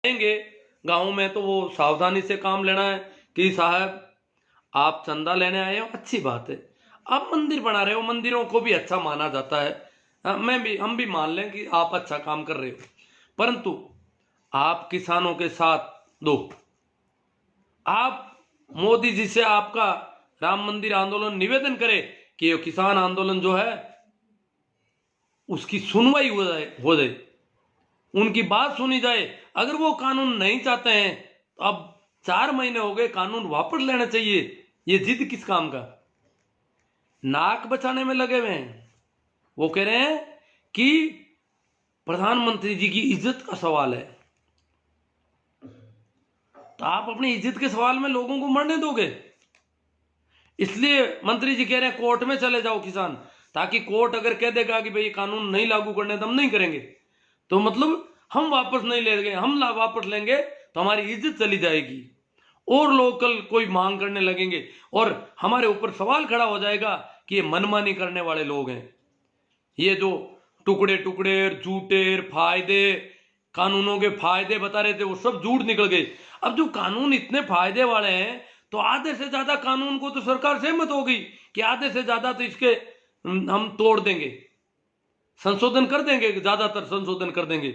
जाएंगे गाँव में तो वो सावधानी से काम लेना है कि साहब आप चंदा लेने आए हो, अच्छी बात है। आप मंदिर बना रहे हो, मंदिरों को भी अच्छा माना जाता है। हम भी मान लें कि आप अच्छा काम कर रहे हो, परंतु आप किसानों के साथ दो। आप मोदी जी से आपका राम मंदिर आंदोलन निवेदन करे कि ये किसान आंदोलन जो है उसकी सुनवाई हो जाए, उनकी बात सुनी जाए। अगर वो कानून नहीं चाहते हैं तो अब 4 महीने हो गए, कानून वापस लेना चाहिए। ये जिद किस काम का? नाक बचाने में लगे हुए हैं। वो कह रहे हैं कि प्रधानमंत्री जी की इज्जत का सवाल है, तो आप अपनी इज्जत के सवाल में लोगों को मरने दोगे? इसलिए मंत्री जी कह रहे हैं कोर्ट में चले जाओ किसान, ताकि कोर्ट अगर कह देगा कि भाई कानून नहीं लागू करने तो हम नहीं करेंगे, तो मतलब हम वापस नहीं लेंगे, हम वापस लेंगे तो हमारी इज्जत चली जाएगी और लोग कल कोई मांग करने लगेंगे और हमारे ऊपर सवाल खड़ा हो जाएगा कि ये मनमानी करने वाले लोग हैं। ये जो टुकड़े टुकड़े झूठे फायदे, कानूनों के फायदे बता रहे थे, वो सब झूठ निकल गए। अब जो कानून इतने फायदे वाले हैं तो आधे से ज्यादा कानून को तो सरकार सहमत होगी कि आधे से ज्यादा तो इसके हम तोड़ देंगे, संशोधन कर देंगे, ज्यादातर संशोधन कर देंगे,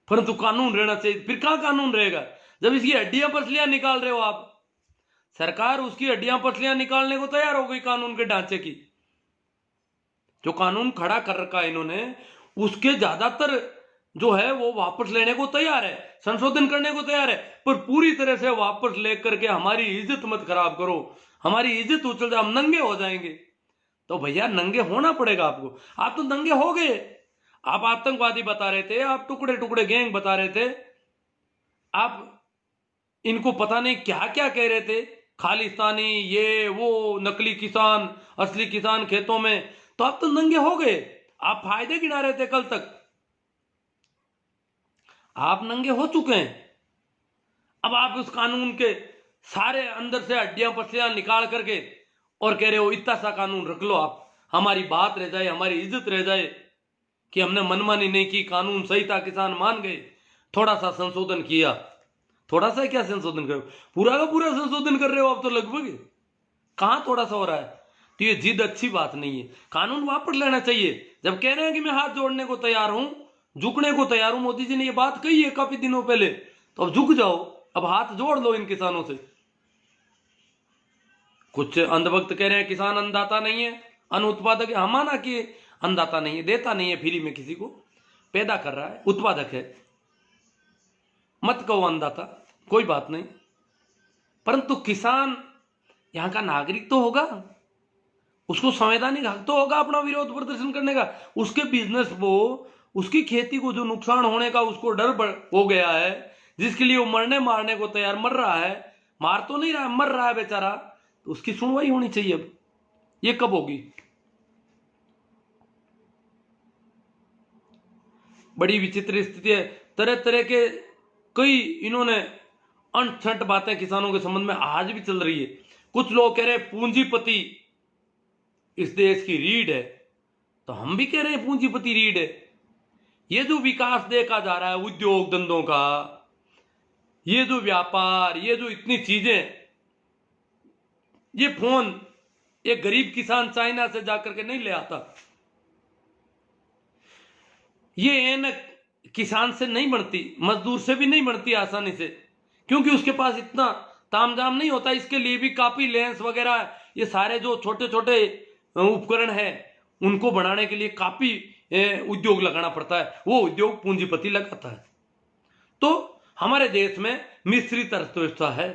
परंतु कानून रहना चाहिए। फिर कहां कानून रहेगा जब इसकी हड्डियां पसलियां निकाल रहे हो आप? सरकार उसकी हड्डियां पसलियां निकालने को तैयार हो गई कानून के ढांचे की। जो कानून खड़ा कर रखा है इन्होंने, उसके ज्यादातर जो है वो वापस लेने को तैयार है, संशोधन करने को तैयार है, पर पूरी तरह से वापस लेकर के हमारी इज्जत मत खराब करो, हमारी इज्जत उछल जाए, हम नंगे हो जाएंगे। तो भैया नंगे होना पड़ेगा आपको। आप तो नंगे हो गए, आप आतंकवादी बता रहे थे, आप टुकड़े टुकड़े गैंग बता रहे थे, आप इनको पता नहीं क्या क्या कह रहे थे, खालिस्तानी, ये वो, नकली किसान, असली किसान खेतों में। तो आप तो नंगे हो गए, आप फायदे गिना रहे थे कल तक, आप नंगे हो चुके हैं। अब आप उस कानून के सारे अंदर से हड्डियां पसलियां निकाल करके और कह रहे हो इतना सा कानून रख लो, आप हमारी बात रह जाए, हमारी इज्जत रह जाए कि हमने मनमानी नहीं की, कानून सही था, किसान मान गए, थोड़ा सा संशोधन किया। थोड़ा सा क्या संशोधन कर, पूरा का पूरा संशोधन कर रहे हो आप तो लगभग। कहां थोड़ा सा हो रहा है? तो ये जिद अच्छी बात नहीं है, कानून वापस लेना चाहिए। जब कह रहे हैं कि मैं हाथ जोड़ने को तैयार हूं, झुकने को तैयार हूं, मोदी जी ने ये बात कही है काफी दिनों पहले, तो अब झुक जाओ, अब हाथ जोड़ लो इन किसानों से। कुछ अंधभक्त कह रहे हैं किसान अन्नदाता नहीं है, अन्न उत्पादक है। हम माना कि अन्नदाता नहीं है, देता नहीं है फ्री में, किसी को पैदा कर रहा है, उत्पादक है, मत कहो अन्नदाता, कोई बात नहीं, परंतु किसान यहां का नागरिक तो होगा, उसको संवैधानिक हक तो होगा अपना विरोध प्रदर्शन करने का। उसके बिजनेस को, उसकी खेती को जो नुकसान होने का उसको डर हो गया है, जिसके लिए वो मरने मारने को तैयार, मर रहा है, मार तो नहीं रहा, मर रहा है बेचारा, तो उसकी सुनवाई होनी चाहिए। अब ये कब होगी? बड़ी विचित्र स्थिति है। तरह तरह के कई इन्होंने अनछट बातें किसानों के संबंध में आज भी चल रही है। कुछ लोग कह रहे हैं पूंजीपति इस देश की रीढ़ है, तो हम भी कह रहे हैं पूंजीपति रीढ़ है। ये जो विकास देखा जा रहा है उद्योग धंधों का, ये जो व्यापार, ये जो इतनी चीजें, ये फोन ये गरीब किसान चाइना से जाकर के नहीं ले आता, ये एनक किसान से नहीं बनती, मजदूर से भी नहीं बनती आसानी से, क्योंकि उसके पास इतना तामझाम नहीं होता। इसके लिए भी काफी लेंस वगैरह, ये सारे जो छोटे छोटे उपकरण है, उनको बनाने के लिए काफी उद्योग लगाना पड़ता है, वो उद्योग पूंजीपति लगाता है। तो हमारे देश में मिश्रित अर्थव्यवस्था है,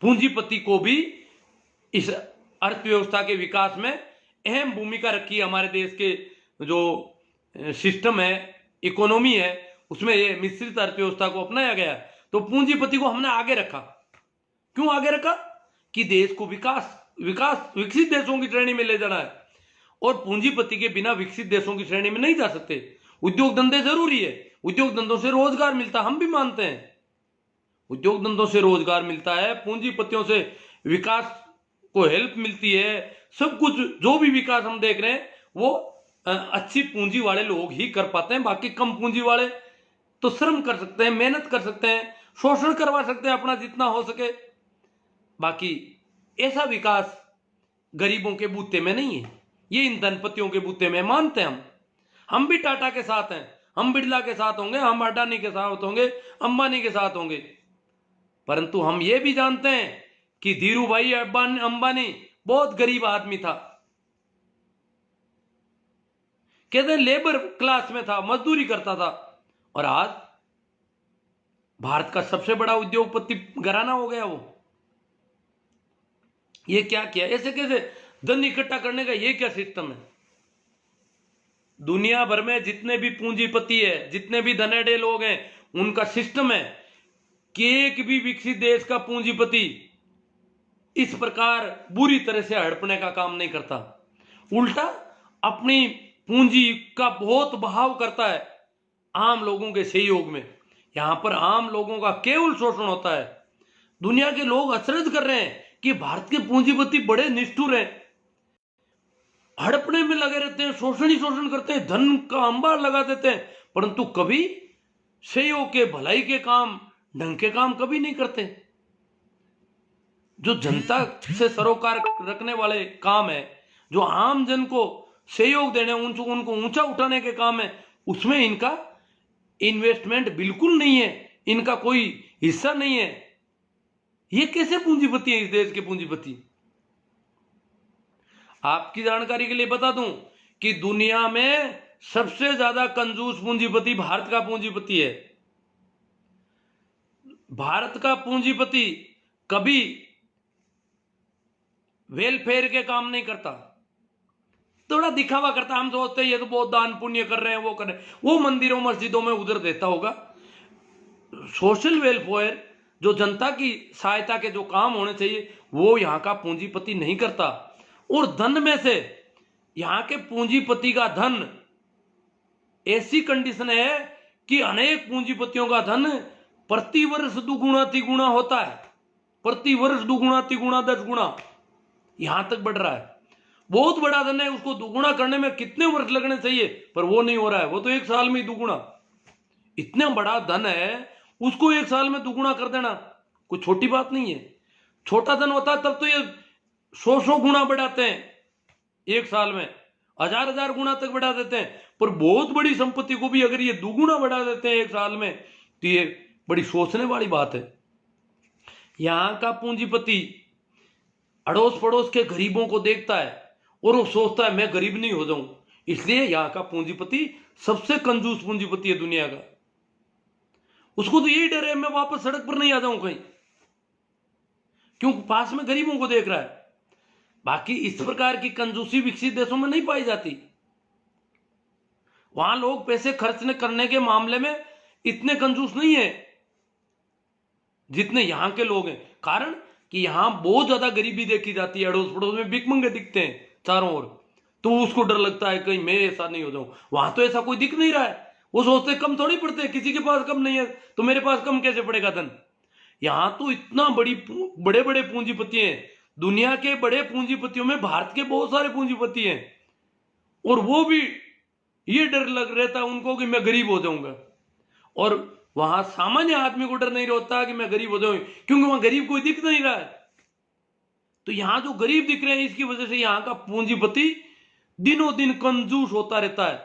पूंजीपति को भी इस अर्थव्यवस्था के विकास में अहम भूमिका रखी है। हमारे देश के जो सिस्टम है, इकोनॉमी है, उसमें ये मिश्रित अर्थव्यवस्था को अपनाया गया। तो पूंजीपति को हमने आगे रखा। क्यों आगे रखा? कि देश को विकसित देशों की श्रेणी में ले जाना है, और पूंजीपति के बिना विकसित देशों की श्रेणी में नहीं जा सकते। उद्योग धंधे जरूरी है, उद्योग धंधों से रोजगार मिलता है, हम भी मानते हैं उद्योग धंधों से रोजगार मिलता है, पूंजीपतियों से विकास को हेल्प मिलती है। सब कुछ जो भी विकास हम देख रहे हैं वो अच्छी पूंजी वाले लोग ही कर पाते हैं, बाकी कम पूंजी वाले तो श्रम कर सकते हैं, मेहनत कर सकते हैं, शोषण करवा सकते हैं अपना जितना हो सके। बाकी ऐसा विकास गरीबों के बूते में नहीं है, ये इन धनपतियों के बूते में मानते हैं हम भी टाटा के साथ हैं, हम बिरला के साथ होंगे, हम अडानी के साथ होंगे, अंबानी के साथ होंगे, परंतु हम ये भी जानते हैं कि धीरू भाई अंबानी बहुत गरीब आदमी था, कहते हैं लेबर क्लास में था, मजदूरी करता था, और आज भारत का सबसे बड़ा उद्योगपति घराना हो गया वो। ये क्या किया, ऐसे कैसे धन इकट्ठा करने का ये क्या सिस्टम है? दुनिया भर में जितने भी पूंजीपति है, जितने भी धनेडे लोग हैं, उनका सिस्टम है कि एक भी विकसित देश का पूंजीपति इस प्रकार बुरी तरह से हड़पने का काम नहीं करता, उल्टा अपनी पूंजी का बहुत बहाव करता है आम लोगों के सहयोग में। यहां पर आम लोगों का केवल शोषण होता है। दुनिया के लोग अचरज कर रहे हैं कि भारत के पूंजीपति बड़े निष्ठुर हैं, हड़पने में लगे रहते हैं, शोषण ही शोषण करते हैं, धन का अंबार लगा देते हैं, परंतु कभी सहयोग के, भलाई के काम, ढंग के काम कभी नहीं करते। जो जनता से सरोकार रखने वाले काम है, जो आम जन को सहयोग देने, उनको ऊंचा उठाने के काम है, उसमें इनका इन्वेस्टमेंट बिल्कुल नहीं है, इनका कोई हिस्सा नहीं है। ये कैसे पूंजीपति है इस देश के पूंजीपति? आपकी जानकारी के लिए बता दूं कि दुनिया में सबसे ज्यादा कंजूस पूंजीपति भारत का पूंजीपति है। भारत का पूंजीपति कभी वेलफेयर के काम नहीं करता, थोड़ा दिखावा करता। हम सोचते हैं ये तो बहुत दान पुण्य कर रहे हैं, वो कर रहे हैं, वो मंदिरों मस्जिदों में उधर देता होगा। सोशल वेलफेयर, जो जनता की सहायता के जो काम होने चाहिए, वो यहां का पूंजीपति नहीं करता। और धन में से यहां के पूंजीपति का धन, ऐसी कंडीशन है कि अनेक पूंजीपतियों का धन प्रति वर्ष दुगुना तिगुना होता है, प्रति वर्ष दुगुना तिगुना 10 गुना यहां तक बढ़ रहा है। बहुत बड़ा धन है, उसको दुगुना करने में कितने वर्ष लगने चाहिए, पर वो नहीं हो रहा है, वो तो 1 साल में ही दुगुना। इतना बड़ा धन है, उसको 1 साल में दुगुना कर देना कोई छोटी बात नहीं है। छोटा धन होता है तब तो ये 100 गुना बढ़ाते हैं, 1 साल में 1000 गुना तक बढ़ा देते हैं, पर बहुत बड़ी संपत्ति को भी अगर ये दुगुना बढ़ा देते हैं 1 साल में, तो ये बड़ी सोचने वाली बात है। यहां का पूंजीपति अड़ोस पड़ोस के गरीबों को देखता है और वो सोचता है मैं गरीब नहीं हो जाऊं, इसलिए यहां का पूंजीपति सबसे कंजूस पूंजीपति है दुनिया का। उसको तो यही डर है मैं वापस सड़क पर नहीं आ जाऊं कहीं, क्योंकि पास में गरीबों को देख रहा है। बाकी इस प्रकार की कंजूसी विकसित देशों में नहीं पाई जाती। वहां लोग पैसे खर्च करने के मामले में इतने कंजूस नहीं है जितने यहां के लोग हैं। कारण कि यहां बहुत ज्यादा गरीबी देखी जाती है, अड़ोस पड़ोस में भिखमंगे दिखते हैं चारों ओर, तो उसको डर लगता है कहीं मैं ऐसा नहीं हो जाऊं। वहां तो ऐसा कोई दिख नहीं रहा है, वो सोचते कम थोड़ी पड़ते, किसी के पास कम नहीं है तो मेरे पास कम कैसे पड़ेगा धन। यहां तो इतना बड़े बड़े पूंजीपति हैं, दुनिया के बड़े पूंजीपतियों में भारत के बहुत सारे पूंजीपति हैं, और वो भी ये डर लग रहता है उनको कि मैं गरीब हो जाऊंगा। और वहां सामान्य आदमी को डर नहीं रहता कि मैं गरीब हो जाऊंगा, क्योंकि वहां गरीब कोई दिख नहीं रहा है। तो यहां जो गरीब दिख रहे हैं, इसकी वजह से यहां का पूंजीपति दिनों दिन कंजूस होता रहता है,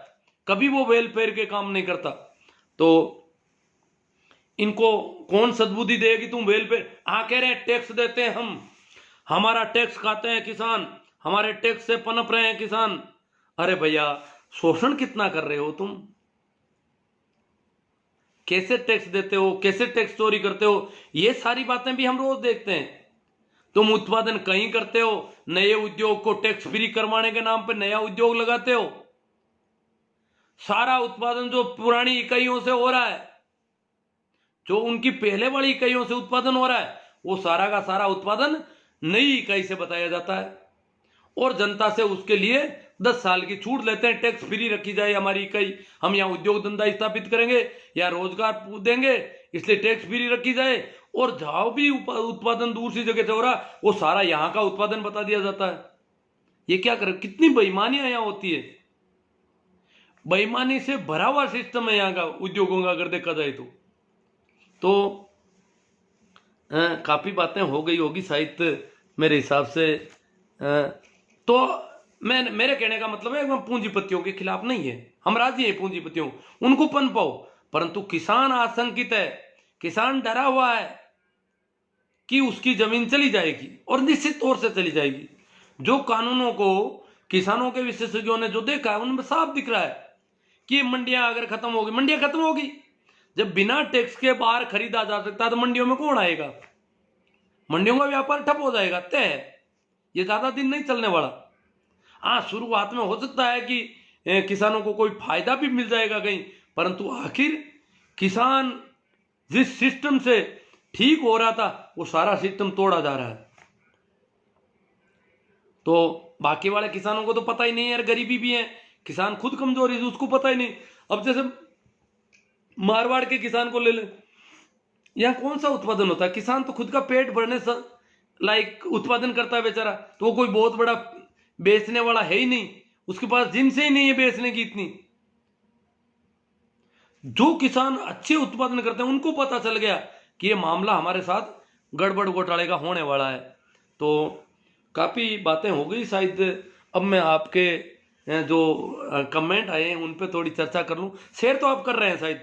कभी वो वेलफेयर के काम नहीं करता। तो इनको कौन सद्बुद्धि दे कि तुम वेलफेयर, कह रहे हैं टैक्स देते हैं हम, हमारा टैक्स खाते हैं किसान, हमारे टैक्स से पनप रहे हैं किसान। अरे भैया, शोषण कितना कर रहे हो तुम? कैसे टैक्स देते हो, कैसे टैक्स चोरी करते हो, ये सारी बातें भी हम रोज देखते हैं। तुम उत्पादन कहीं करते हो, नए उद्योग को टैक्स फ्री करवाने के नाम पर नया उद्योग लगाते हो। सारा उत्पादन जो पुरानी इकाइयों से हो रहा है, जो उनकी पहले वाली इकाइयों से उत्पादन हो रहा है, वो सारा का सारा उत्पादन नई इकाई से बताया जाता है, और जनता से उसके लिए 10 साल की छूट लेते हैं। टैक्स फ्री रखी जाए हमारी इकाई, हम यहाँ उद्योग धंधा स्थापित करेंगे या रोजगार देंगे, इसलिए टैक्स फ्री रखी जाए। और जहां भी उत्पादन दूसरी जगह से हो रहा, वो सारा यहाँ का उत्पादन बता दिया जाता है। ये क्या कर, कितनी बेईमानियां यहां होती है। बेईमानी से भरा हुआ सिस्टम है यहाँ का उद्योगों का, अगर देखा जाए तो काफी बातें हो गई होगी शायद मेरे हिसाब से। तो मैं मेरे कहने का मतलब है हम पूंजीपतियों के खिलाफ नहीं है, हम राजी हैं पूंजीपतियों, उनको पनपाओ, परंतु किसान आशंकित है, किसान डरा हुआ है कि उसकी जमीन चली जाएगी और निश्चित तौर से चली जाएगी। जो कानूनों को किसानों के विशेषज्ञों ने जो देखा है उनमें साफ दिख रहा है कि मंडियां अगर खत्म होगी, मंडियां खत्म होगी, जब बिना टैक्स के बाहर खरीदा जा सकता है तो मंडियों में कौन आएगा? मंडियों का व्यापार ठप हो जाएगा, तय है, ये ज्यादा दिन नहीं चलने वाला। हाँ, शुरुआत में हो सकता है कि किसानों को कोई फायदा भी मिल जाएगा कहीं, परंतु आखिर किसान जिस सिस्टम से ठीक हो रहा था वो सारा सिस्टम तोड़ा जा रहा है। तो बाकी वाले किसानों को तो पता ही नहीं है यार, गरीबी भी है, किसान खुद कमजोर है उसको पता ही नहीं। अब जैसे मारवाड़ के किसान को ले ले, यहाँ कौन सा उत्पादन होता है? किसान तो खुद का पेट भरने से लाइक उत्पादन करता है बेचारा, तो वो कोई बहुत बड़ा बेचने वाला है ही नहीं, उसके पास जिनसे ही नहीं है बेचने की इतनी। जो किसान अच्छे उत्पादन करते हैं उनको पता चल गया कि ये मामला हमारे साथ गड़बड़ घोटाले का होने वाला है। तो काफी बातें हो गई शायद, अब मैं आपके जो कमेंट आए हैं उन पे थोड़ी चर्चा कर लूं। शेयर तो आप कर रहे हैं शायद,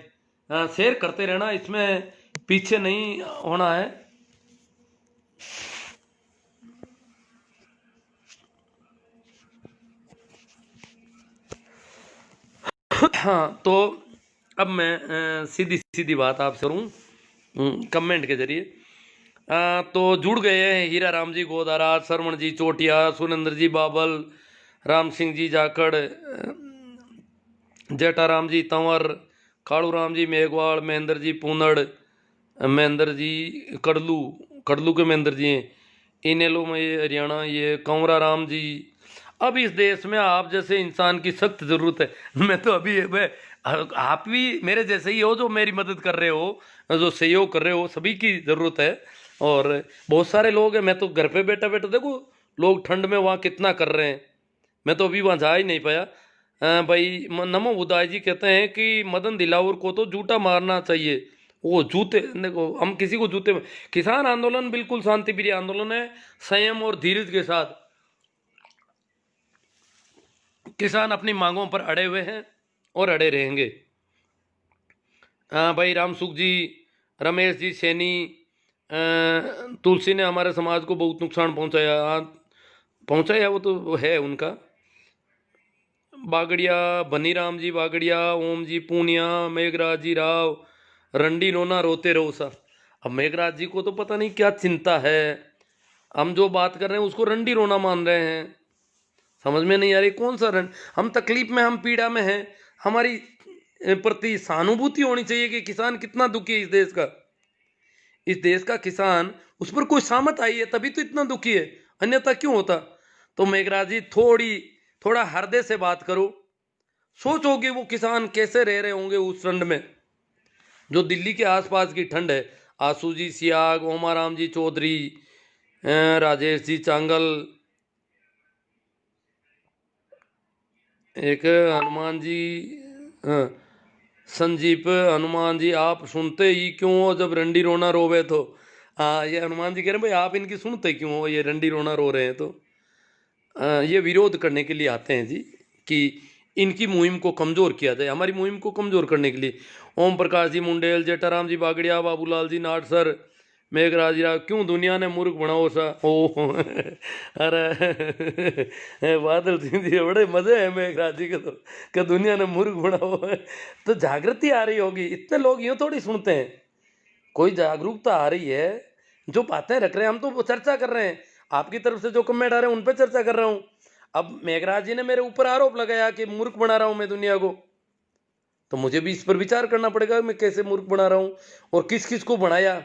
शेयर करते रहना, इसमें पीछे नहीं होना है। हाँ, तो अब मैं सीधी सीधी बात आपसे करूँ कमेंट के जरिए। तो जुड़ गए हैं हीरा राम जी गोदारा, सरवण जी चोटिया, सुरेंद्र जी बाबल, राम सिंह जी जाखड़, जेठाराम जी तंवर, कालू राम जी मेघवाल, महेंद्र जी पूनड़, महेंद्र जी कड़लू, कड़लू के महेंद्र जी हैं, इनेलो में ये हरियाणा, ये कंवरा राम जी। अब इस देश में आप जैसे इंसान की सख्त जरूरत है। मैं तो अभी आप भी मेरे जैसे ही हो जो मेरी मदद कर रहे हो, जो सहयोग कर रहे हो, सभी की जरूरत है। और बहुत सारे लोग हैं, मैं तो घर पे बैठा बैठा देखो लोग ठंड में वहाँ कितना कर रहे हैं, मैं तो अभी वहाँ जा ही नहीं पाया। भाई नमो बुदाई जी कहते हैं कि मदन दिलावर को तो जूता मारना चाहिए, वो जूते देखो, हम किसी को जूते में। किसान आंदोलन बिल्कुल शांति प्रिय आंदोलन है, संयम और धीरज के साथ किसान अपनी मांगों पर अड़े हुए हैं और अड़े रहेंगे। भाई राम सुख जी, रमेश जी सैनी, तुलसी ने हमारे समाज को बहुत नुकसान पहुंचाया, पहुंचाया वो तो है उनका। बागड़िया, बनीराम जी बागड़िया, ओम जी पूनिया, मेघराज जी राव, रंडी नोना रोते रहो सा। अब मेघराज जी को तो पता नहीं क्या चिंता है, हम जो बात कर रहे हैं उसको रंडी रोना मान रहे हैं, समझ में नहीं आ रही कौन सा हम तकलीफ में, हम पीड़ा में हैं, हमारी प्रति सहानुभूति होनी चाहिए कि किसान कितना दुखी है इस देश का। इस देश का किसान, उस पर कोई सामत आई है तभी तो इतना दुखी है, अन्यथा क्यों होता? तो मेघराज जी थोड़ा हृदय से बात करो, सोचोगे वो किसान कैसे रह रहे होंगे उस ठंड में, जो दिल्ली के आसपास की ठंड है। आसू जी सियाग, ओमाराम जी चौधरी, राजेश जी चांगल, एक हनुमान जी, संजीप हनुमान जी, आप सुनते ही क्यों हो जब रंडी रोना रोवे तो। ये हनुमान जी कह रहे हैं भाई आप इनकी सुनते क्यों हो, ये रंडी रोना रो रहे हैं तो। ये विरोध करने के लिए आते हैं जी कि इनकी मुहिम को कमज़ोर किया जाए, हमारी मुहिम को कमज़ोर करने के लिए। ओम प्रकाश जी मुंडेल, जेठाराम जी बागड़िया, बाबूलाल जी नाटसर, मेघराज जी, क्यों दुनिया ने मूर्ख बनाओ सा। ओ अरे बादल सिंह जी बड़े मजे हैं मेघराज जी के तो, कि दुनिया ने मूर्ख बनाओ है। तो जागृति आ रही होगी, इतने लोग यूँ थोड़ी सुनते हैं, कोई जागरूकता आ रही है, जो बातें रख रहे हैं, हम तो चर्चा कर रहे हैं, आपकी तरफ से जो कमेंट आ रहे हैं उन पर चर्चा कर रहा हूँ। अब मेघराज जी ने मेरे ऊपर आरोप लगाया कि मूर्ख बना रहा हूँ मैं दुनिया को, तो मुझे भी इस पर विचार करना पड़ेगा मैं कैसे मूर्ख बना रहा हूँ और किस किस को बनाया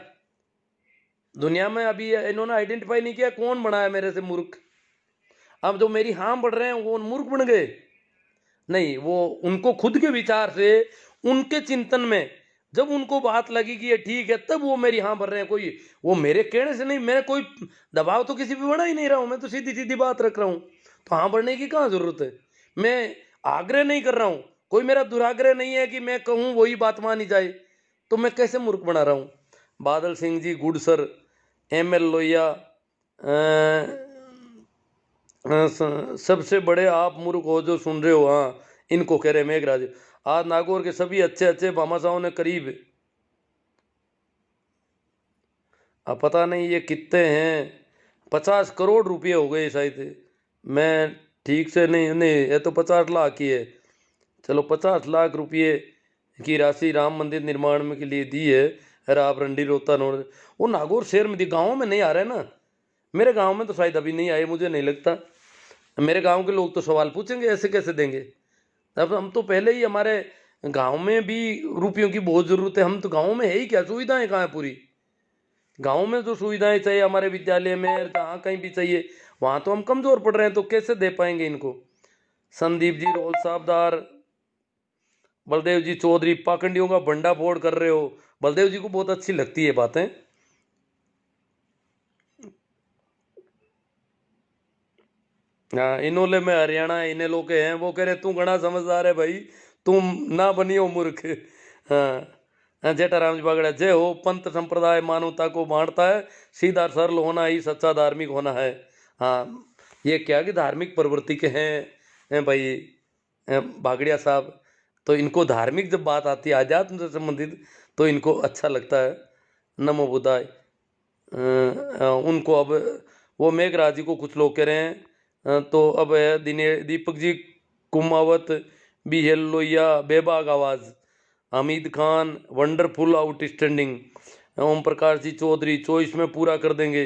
दुनिया में। अभी इन्होंने आइडेंटिफाई नहीं किया कौन बनाया मेरे से मूर्ख। अब जो मेरी हाँ बढ़ रहे हैं वो मूर्ख बन गए नहीं, वो उनको खुद के विचार से, उनके चिंतन में जब उनको बात लगी कि ये ठीक है, तब वो मेरी हाँ भर रहे हैं। कोई वो मेरे कहने से नहीं, मैं कोई दबाव तो किसी पे बना ही नहीं रहा हूँ, मैं तो सीधी सीधी बात रख रहा हूँ, तो हाँ बढ़ने की कहाँ जरूरत है। मैं आग्रह नहीं कर रहा हूँ, कोई मेरा दुराग्रह नहीं है कि मैं कहूँ वही बात मानी जाए, तो मैं कैसे मूर्ख बना रहा हूँ। बादल सिंह जी गुडसर, ML लोहिया, सबसे बड़े आप मूर्ख हो जो सुन रहे हो। हाँ, इनको कह रहे मेघराज। आज नागौर के सभी अच्छे अच्छे भामाशाहों ने करीब, अब पता नहीं ये कितने हैं, 50 करोड़ रुपये हो गए शायद, मैं ठीक से नहीं नहीं, ये तो 50 लाख की है। चलो 50 लाख रुपये की राशि राम मंदिर निर्माण में के लिए दी है। अरे आप रंडी रोता नोड़, वो नागौर शहर में दी, गाँव में नहीं आ रहे ना। मेरे गांव में तो शायद अभी नहीं आए, मुझे नहीं लगता। मेरे गांव के लोग तो सवाल पूछेंगे ऐसे कैसे देंगे। अब हम तो पहले ही, हमारे गांव में भी रुपयों की बहुत ज़रूरत है। हम तो गांव में है ही क्या, सुविधाएं कहाँ है पूरी। गांव में जो सुविधाएं चाहिए हमारे विद्यालय में, जहाँ कहीं भी चाहिए, वहाँ तो हम कमज़ोर पड़ रहे हैं, तो कैसे दे पाएंगे इनको। संदीप जी रोल साहबदार, बलदेव जी चौधरी, पाखंडियों का भंडा फोड़ कर रहे हो। बलदेव जी को बहुत अच्छी लगती है बातें। हाँ, इनोले में हरियाणा इन्हें लोग हैं, वो कह रहे तू घना समझदार है भाई, तुम ना बनियो मूर्ख। हाँ, जेठाराम जी बागड़ा, जय हो। पंथ संप्रदाय मानवता को बांटता है, सीधा सरल होना ही सच्चा धार्मिक होना है। हाँ, ये क्या कि धार्मिक प्रवृत्ति के हैं भाई बागड़िया साहब, तो इनको धार्मिक जब बात आती है आध्यात्म से संबंधित, तो इनको अच्छा लगता है। नमो बुद्धाय। उनको अब वो मेघराज जी को कुछ लोग कह रहे हैं, तो अब है दीपक जी कुमावत, BL लोहिया बेबाक आवाज़, Hamid Khan wonderful outstanding, Om Prakash ji Chaudhary choice में पूरा कर देंगे,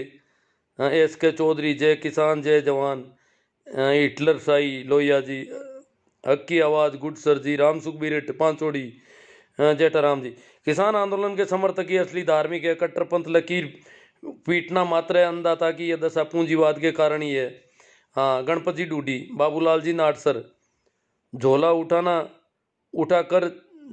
SK चौधरी जय किसान जय जवान, हिटलर साई लोहिया जी, हक की आवाज़ गुड सर जी, राम सुखबीर पांचोड़ी, जेठाराम जी, किसान आंदोलन के समर्थक ही असली धार्मिक है, कट्टरपंथ लकीर पीटना मात्र है अंधाता की यह दशा पूंजीवाद के कारण ही है। हाँ, गणपति डूडी, बाबूलाल जी नाटसर, झोला उठाना उठा कर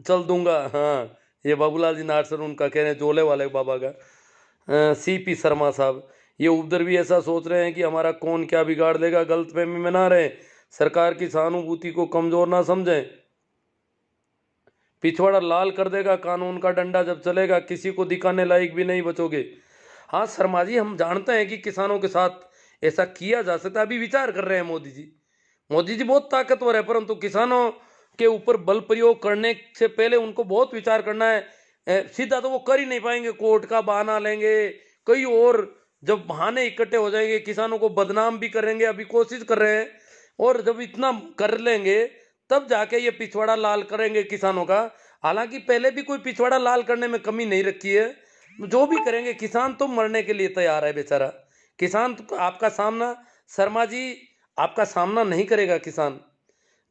चल दूंगा। हाँ, ये बाबूलाल जी नाटसर उनका कह रहे हैं, झोले वाले बाबा का। CP शर्मा साहब, ये उधर भी ऐसा सोच रहे हैं कि हमारा कौन क्या बिगाड़ देगा, गलतफहमी में ना रहे, सरकार की सहानुभूति को कमजोर ना समझें, पिछवाड़ा लाल कर देगा कानून का डंडा जब चलेगा, किसी को दिखाने लायक भी नहीं बचोगे। हाँ शर्मा जी, हम जानते हैं कि किसानों के साथ ऐसा किया जा सकता है, अभी विचार कर रहे हैं मोदी जी। मोदी जी बहुत ताकतवर है, परंतु किसानों के ऊपर बल प्रयोग करने से पहले उनको बहुत विचार करना है। सीधा तो वो कर ही नहीं पाएंगे, कोर्ट का बहाना लेंगे, कई और जब बहाने इकट्ठे हो जाएंगे, किसानों को बदनाम भी करेंगे, अभी कोशिश कर रहे हैं, और जब इतना कर लेंगे तब जाके ये पिछवाड़ा लाल करेंगे किसानों का। हालांकि पहले भी कोई पिछवाड़ा लाल करने में कमी नहीं रखी है, जो भी करेंगे, किसान तो मरने के लिए तैयार है बेचारा। किसान तो आपका सामना, शर्मा जी आपका सामना नहीं करेगा किसान।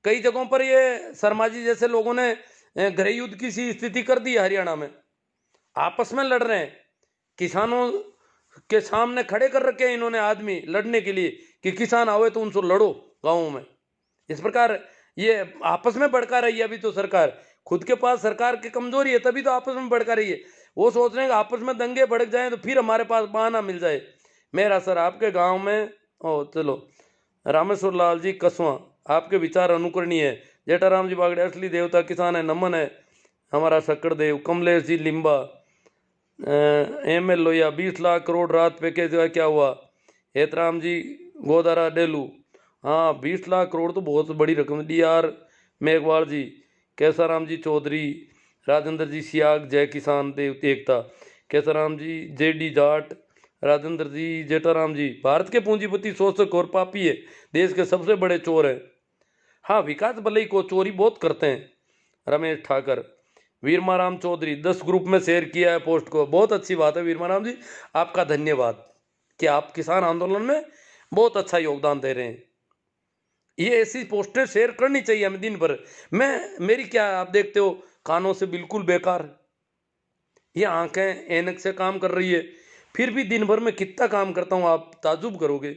कई जगहों पर ये शर्मा जी जैसे लोगों ने गृह युद्ध की सी स्थिति कर दी है हरियाणा में, आपस में लड़ रहे हैं, किसानों के सामने खड़े कर रखे हैं इन्होंने आदमी लड़ने के लिए कि किसान आवे तो उनसे लड़ो गाँवों में। इस प्रकार ये आपस में भड़का रही है। अभी तो सरकार खुद के पास सरकार की कमजोरी है, तभी तो आपस में भड़का रही है। वो सोच रहे हैं कि आपस में दंगे भड़क जाएं तो फिर हमारे पास बहाना मिल जाए। मेरा सर आपके गांव में, ओ चलो रामेश्वर लाल जी कसवा, आपके विचार अनुकरणीय है। जेठाराम जी बागड़े, असली देवता किसान है, नमन है हमारा शक्कर देव। कमलेश जी लिम्बा, ML लोहिया, 20 लाख करोड़ रात पैकेज का क्या हुआ। हेतराम जी गोदारा डेलू, हाँ 20 लाख करोड़ तो बहुत बड़ी रकम। DR मेघवाल जी, कैसाराम जी चौधरी, राजेंद्र जी सियाग जय किसान देव एकता, कैसाराम जी JD जाट, राजेंद्र जी, जेठाराम जी, भारत के पूंजीपति शोषक और पापी है, देश के सबसे बड़े चोर हैं। हाँ, विकास भले को चोरी बहुत करते हैं। रमेश ठाकर, वीरमाराम चौधरी, 10 ग्रुप में शेयर किया है पोस्ट को, बहुत अच्छी बात है वीरमाराम जी, आपका धन्यवाद कि आप किसान आंदोलन में बहुत अच्छा योगदान दे रहे हैं। ये ऐसी पोस्टें शेयर करनी चाहिए हमें दिन भर। मेरी क्या आप देखते हो, कानों से बिल्कुल बेकार, ये आंखें ऐनक से काम कर रही है, फिर भी दिन भर में कितना काम करता हूँ आप ताजुब करोगे।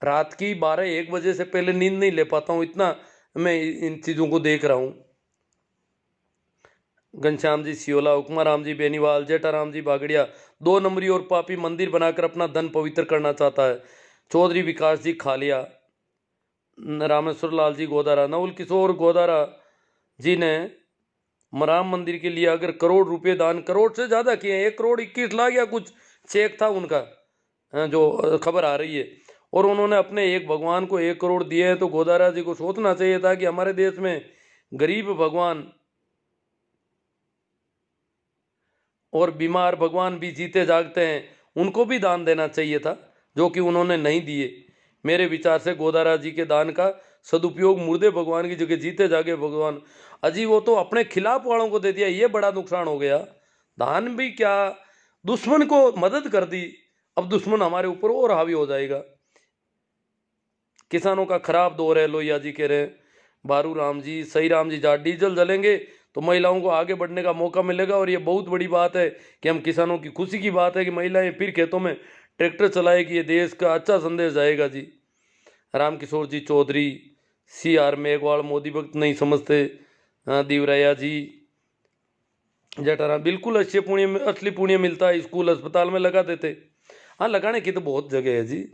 रात की 12-1 बजे से पहले नींद नहीं ले पाता हूँ, इतना मैं इन चीज़ों को देख रहा हूँ। घनश्याम जी सियोला, उकमाराम जी बेनीवाल, जेठाराम जी बागड़िया, 2 नंबरी और पापी मंदिर बनाकर अपना धन पवित्र करना चाहता है। चौधरी विकास जी खालिया, रामेश्वर लाल जी गोदारा, नवल किशोर गोदारा, जी ने राम मंदिर के लिए अगर करोड़ रुपए दान, करोड़ से ज़्यादा किए, 1 करोड़ 21 लाख या कुछ चेक था उनका, जो खबर आ रही है, और उन्होंने अपने एक भगवान को 1 करोड़ दिए हैं, तो गोदारा जी को सोचना चाहिए था कि हमारे देश में गरीब भगवान और बीमार भगवान भी जीते जागते हैं, उनको भी दान देना चाहिए था, जो कि उन्होंने नहीं दिए। मेरे विचार से गोदारा जी के दान का सदुपयोग मुर्दे भगवान की जगह जीते जागे भगवान, अजी वो तो अपने खिलाफ वालों को दे दिया, ये बड़ा नुकसान हो गया। दान भी क्या, दुश्मन को मदद कर दी, अब दुश्मन हमारे ऊपर और हावी हो जाएगा। किसानों का खराब दौर है, लोहिया जी कह रहे हैं। बारू राम जी, सही राम जी, जहाँ डीजल जलेंगे तो महिलाओं को आगे बढ़ने का मौका मिलेगा, और ये बहुत बड़ी बात है कि हम किसानों की खुशी की बात है कि महिलाएं फिर खेतों में ट्रैक्टर चलाएगी, ये देश का अच्छा संदेश जाएगा जी। रामकिशोर जी चौधरी, CR मेघवाल, मोदी भक्त नहीं समझते, दीवराया जी, जटाराम, बिल्कुल अच्छे पुण्य में असली पुण्य मिलता है, स्कूल अस्पताल में लगा देते। हाँ, लगाने की तो बहुत जगह है जी,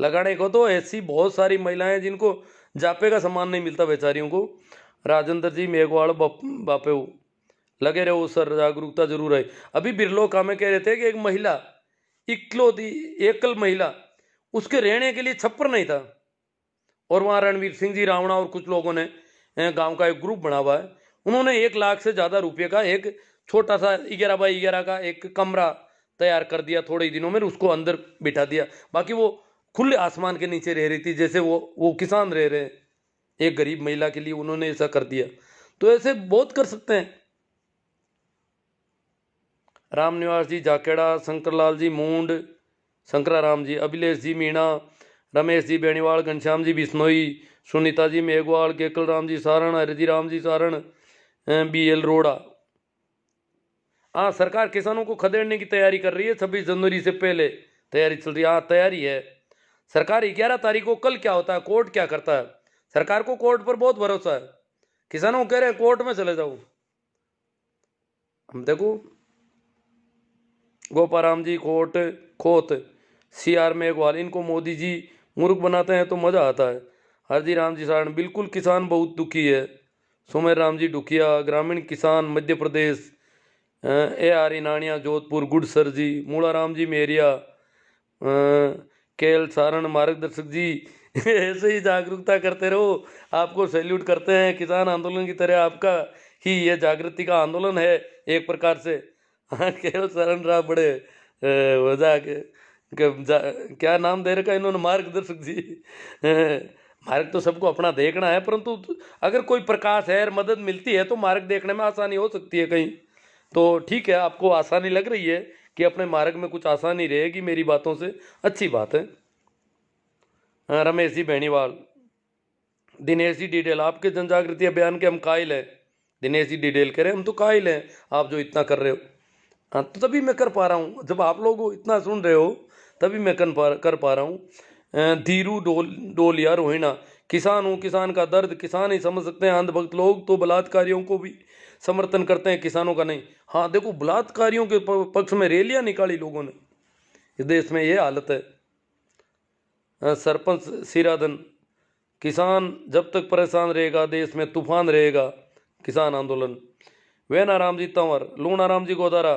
लगाने को तो ऐसी बहुत सारी महिलाएं जिनको जापे का सामान नहीं मिलता बेचारियों को। राजेंद्र जी मेघवाल बापे हो, लगे रहो सर, जागरूकता जरूर है। अभी बिरलो का में कह रहे थे कि एक महिला, इकलौती एकल महिला, उसके रहने के लिए छप्पर नहीं था, और वहाँ रणवीर सिंह जी रावणा और कुछ लोगों ने गांव का एक ग्रुप बना हुआ है, उन्होंने 1 लाख से ज़्यादा रुपये का एक छोटा सा 11 बाई 11 का एक कमरा तैयार कर दिया, थोड़े ही दिनों में उसको अंदर बिठा दिया। बाकी वो खुले आसमान के नीचे रह रही थी, जैसे वो किसान रह रहे हैं, एक गरीब महिला के लिए उन्होंने ऐसा कर दिया। तो ऐसे बहुत कर सकते हैं। रामनिवास जी जाकेड़ा, शंकरलाल जी मूंड, शंकराराम जी, अभिलेष जी मीणा, रमेश जी बेणीवाल, घनश्याम जी बिश्नोई, सुनीता जी मेघवाल, केकल राम जी सारण, हरिजी राम जी सारण, BL रोड़ा। हाँ, सरकार किसानों को खदेड़ने की तैयारी कर रही है, 26 जनवरी से पहले तैयारी चल रही है। हाँ, तैयारी है सरकार। 11 तारीख को कल क्या होता है, कोर्ट क्या करता है, सरकार को कोर्ट पर बहुत भरोसा है। किसानों को कह रहे हैं कोर्ट में चले जाओ। हम देखो, गोपाराम जी खोत, CR मेघवाल, इनको मोदी जी मूर्ख बनाते हैं तो मजा आता है। हरजी राम जी सारण, बिल्कुल किसान बहुत दुखी है। सुमेर राम जी डुकिया, ग्रामीण किसान मध्य प्रदेश, AR इनानिया जोधपुर, गुडसर जी, मूला राम जी मेरिया, KL सारण मार्गदर्शक जी ऐसे ही जागरूकता करते रहो, आपको सैल्यूट करते हैं। किसान आंदोलन की तरह आपका ही ये जागृति का आंदोलन है एक प्रकार से। हाँ, KL सारण राव बड़े क्या नाम दे रखा इन्होंने, मार्गदर्शक जी। मार्ग तो सबको अपना देखना है, परंतु अगर कोई प्रकाश है और मदद मिलती है तो मार्ग देखने में आसानी हो सकती है कहीं। तो ठीक है, आपको आसानी लग रही है कि अपने मार्ग में कुछ आसानी रहेगी मेरी बातों से, अच्छी बात है। रमेश जी बेणीवाल, दिनेश जी डिडेल, आपके जन जागृति अभियान के हम कायल हैं। दिनेश जी डिडेल कह रहे हैं हम तो कायल हैं, आप जो इतना कर रहे हो। हाँ, तो तभी मैं कर पा रहा हूँ, जब आप लोग इतना सुन रहे हो तभी मैं कर पा रहा हूँ। धीरू डोलिया रोहिणा, किसान हूँ, किसान का दर्द किसान ही समझ सकते हैं। अंधभक्त लोग तो बलात्कारियों को भी समर्थन करते हैं, किसानों का नहीं। हाँ देखो, बलात्कारियों के पक्ष में रैलियां निकाली लोगों ने, इस देश में ये हालत है। सरपंच सिराधन, किसान जब तक परेशान रहेगा देश में तूफान रहेगा, किसान आंदोलन। वैना राम जी तंवर, लूणा राम जी गोदारा,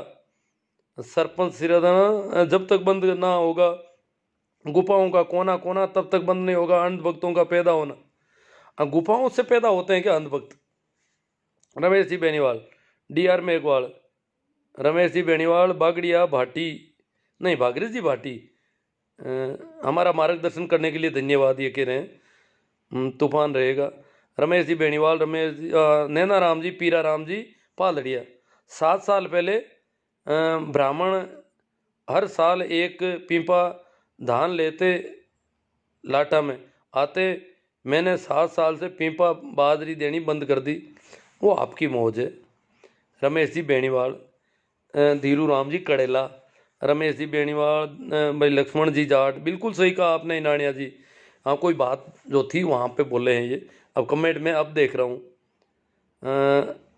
सरपंच सिराधन, जब तक बंद ना होगा गुफाओं का कोना कोना तब तक बंद नहीं होगा अंधभक्तों का पैदा होना। गुफाओं से पैदा होते हैं क्या अंधभक्त? रमेश जी बेनीवाल, DR मेघवाल, रमेश जी बेनीवाल, बागड़िया भाटी, नहीं भागीरथ जी भाटी, हमारा मार्गदर्शन करने के लिए धन्यवाद, ये कह रहे हैं तूफान रहेगा। रमेश जी बेनीवाल, रमेश जी, नैना राम जी, पीरा राम जी पालड़िया, 7 साल पहले ब्राह्मण हर साल एक पीपा धान लेते लाटा में आते, मैंने 7 साल से पीपा बाजरी देनी बंद कर दी, वो आपकी मौज है। रमेश जी बेनीवाल, धीरू राम जी कड़ेला, रमेश जी बेनीवाल, भाई लक्ष्मण जी जाट, बिल्कुल सही कहा आपने इनानिया जी। हाँ, कोई बात जो थी वहाँ पे बोले हैं ये, अब कमेंट में अब देख रहा हूँ।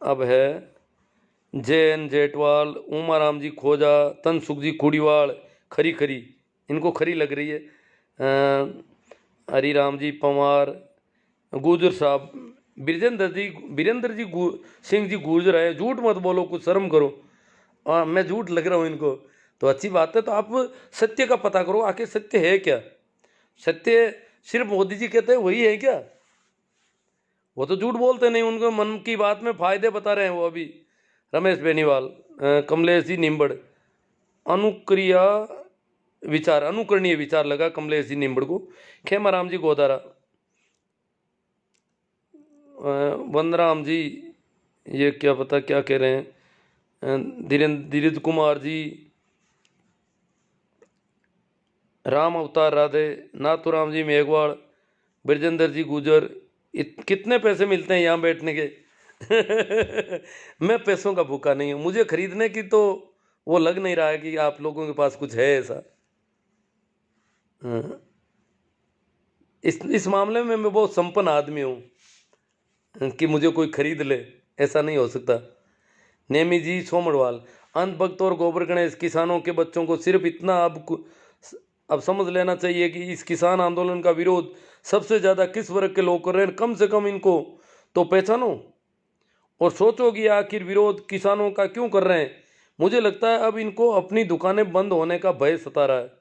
अब है जैन जेठवाल, उमा राम जी खोजा, तनसुख जी खुड़ीवाल, खरी खरी, इनको खरी लग रही है। हरी राम जी पंवार, गुजर साहब वीरेंद्र जी सिंह जी गुर्जर है, झूठ मत बोलो, कुछ शर्म करो। मैं झूठ लग रहा हूँ इनको, तो अच्छी बात है। तो आप सत्य का पता करो, आखिर सत्य है क्या? सत्य सिर्फ मोदी जी कहते हैं वही है क्या? वो तो झूठ बोलते नहीं, उनको मन की बात में फायदे बता रहे हैं वो। अभी रमेश बेनीवाल, कमलेश जी निम्बड़, अनुकरणीय विचार लगा कमलेश जी निम्बड़ को। खेमाराम जी गोदारा, वनराम जी, ये क्या पता क्या कह रहे हैं। धीरज कुमार जी, राम अवतार राधे, नाथुराम जी मेघवाल, ब्रजेंद्र जी गुजर। कितने पैसे मिलते हैं यहाँ बैठने के? मैं पैसों का भूखा नहीं हूँ, मुझे खरीदने की तो वो लग नहीं रहा है कि आप लोगों के पास कुछ है ऐसा। हाँ। इस मामले में मैं बहुत संपन्न आदमी हूँ कि मुझे कोई खरीद ले, ऐसा नहीं हो सकता। नेमी जी सोमड़वाल, अंधभक्त और गोबर गणेश, किसानों के बच्चों को सिर्फ इतना अब समझ लेना चाहिए कि इस किसान आंदोलन का विरोध सबसे ज़्यादा किस वर्ग के लोग कर रहे हैं। कम से कम इनको तो पहचानो और सोचो कि आखिर विरोध किसानों का क्यों कर रहे हैं। मुझे लगता है अब इनको अपनी दुकानें बंद होने का भय सता रहा है।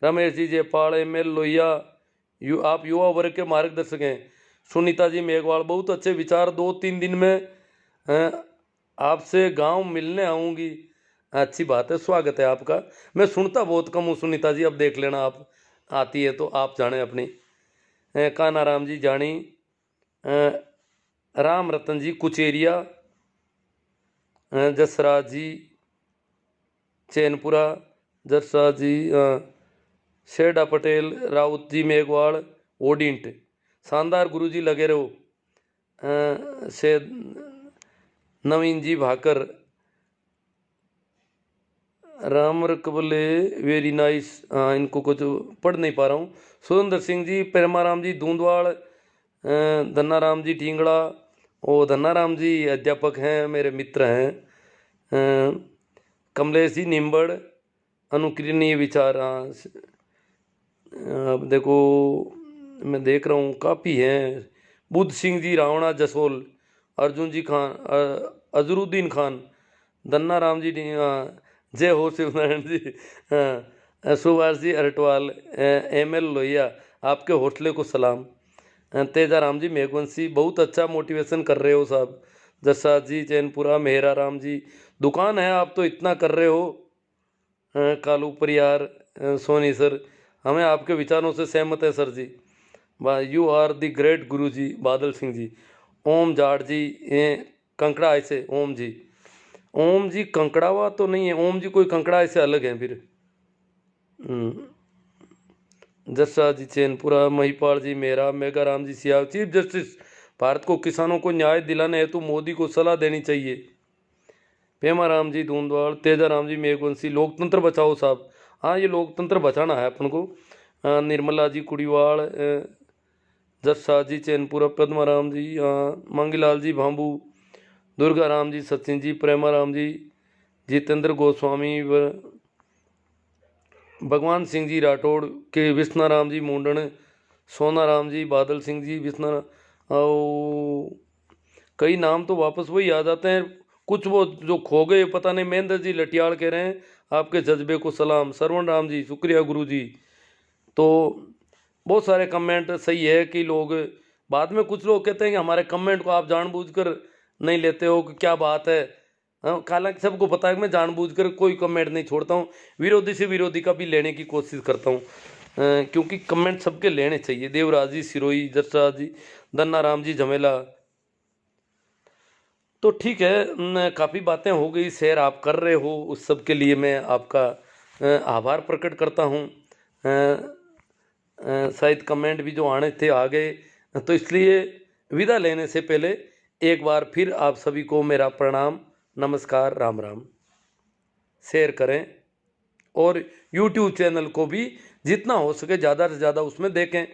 रमेश जी जयपाल, ML लोहिया, आप युवा वर्ग के मार्गदर्शक हैं। सुनीता जी मेघवाल, बहुत अच्छे विचार, 2-3 दिन में आपसे गांव मिलने आऊँगी। अच्छी बात है, स्वागत है आपका। मैं सुनता बहुत कम हूँ सुनीता जी, अब देख लेना, आप आती है तो आप जाने अपनी। कानाराम जी जानी, राम रतन जी कुचेरिया, जसराज जी चैनपुरा, जसराज जी शेडा पटेल, राउत जी मेघवाड़, ओडिंट। शानदार गुरु जी लगे रहो। से नवीन जी भाकर, राम रकबले, वेरी नाइस। इनको कुछ पढ़ नहीं पा रहा हूँ। सुरेंद्र सिंह जी, प्रेमाराम जी दूंदवाड़, धन्नाराम जी ठींगड़ा। ओ धन्नाराम जी अध्यापक हैं, मेरे मित्र हैं। कमलेश जी निम्बड़, अनुकरणीय विचार। अब देखो मैं देख रहा हूँ काफ़ी हैं। बुद्ध सिंह जी रावणा जसोल, अर्जुन जी खान, अजरुद्दीन खान, धन्नाराम जी, जय हो शिवनारायण जी, सुभाष जी अरटवाल, ML लोहिया, आपके हौसले को सलाम। तेजाराम जी मेघवंशी, बहुत अच्छा मोटिवेशन कर रहे हो साहब। जसराज जी चैनपुरा, मेहरा राम जी, दुकान है आप तो इतना कर रहे हो। कालू परियार, सोनी सर, हमें आपके विचारों से सहमत है sir ji. You are the great guru ji. बादल सिंह जी, ओम जाट जी, कंकड़ा ऐसे, ओम जी कंकड़ावा तो नहीं है, ओम जी कोई कंकड़ा ऐसे अलग है फिर। जसराज जी चैनपुरा, महिपाल जी मेरा, मेघाराम जी सियाव, चीफ जस्टिस, भारत को किसानों को न्याय दिलाने हेतु मोदी को सलाह देनी चाहिए। पेमाराम जी धूंधवाड़, तेजाराम जी मेघवंशी, लोकतंत्र बचाओ साहब। हाँ, ये लोकतंत्र बचाना है अपन को। निर्मला जी कुड़ीवाड़, जसराज जी चैनपुरा, पद्माराम जी, मांगीलाल जी भांबू, दुर्गा राम जी, सचिन जी, प्रेमाराम जी, जितेंद्र गोस्वामी, भगवान सिंह जी राठौड़ के, विष्णाराम जी मुंडन, सोनाराम जी, बादल सिंह जी, और कई नाम तो वापस वही आ जाते हैं, कुछ वो जो खो गए पता नहीं। महेंद्र जी लटियाल कह रहे हैं आपके जज्बे को सलाम। सरवण राम जी शुक्रिया गुरु जी। तो बहुत सारे कमेंट सही है कि लोग बाद में, कुछ लोग कहते हैं कि हमारे कमेंट को आप जानबूझकर नहीं लेते हो, कि क्या बात है। हालांकि सबको पता है कि मैं जानबूझकर कोई कमेंट नहीं छोड़ता हूँ, विरोधी से विरोधी का भी लेने की कोशिश करता हूँ, क्योंकि कमेंट सबके लेने चाहिए। देवराज जी सिरोही, जसराज जी, धन्नाराम जी झमेला। तो ठीक है, काफ़ी बातें हो गई, शेयर आप कर रहे हो, उस सब के लिए मैं आपका आभार प्रकट करता हूँ। शायद कमेंट भी जो आने थे आ गए, तो इसलिए विदा लेने से पहले एक बार फिर आप सभी को मेरा प्रणाम, नमस्कार, राम राम। शेयर करें और YouTube चैनल को भी जितना हो सके ज़्यादा से ज़्यादा उसमें देखें।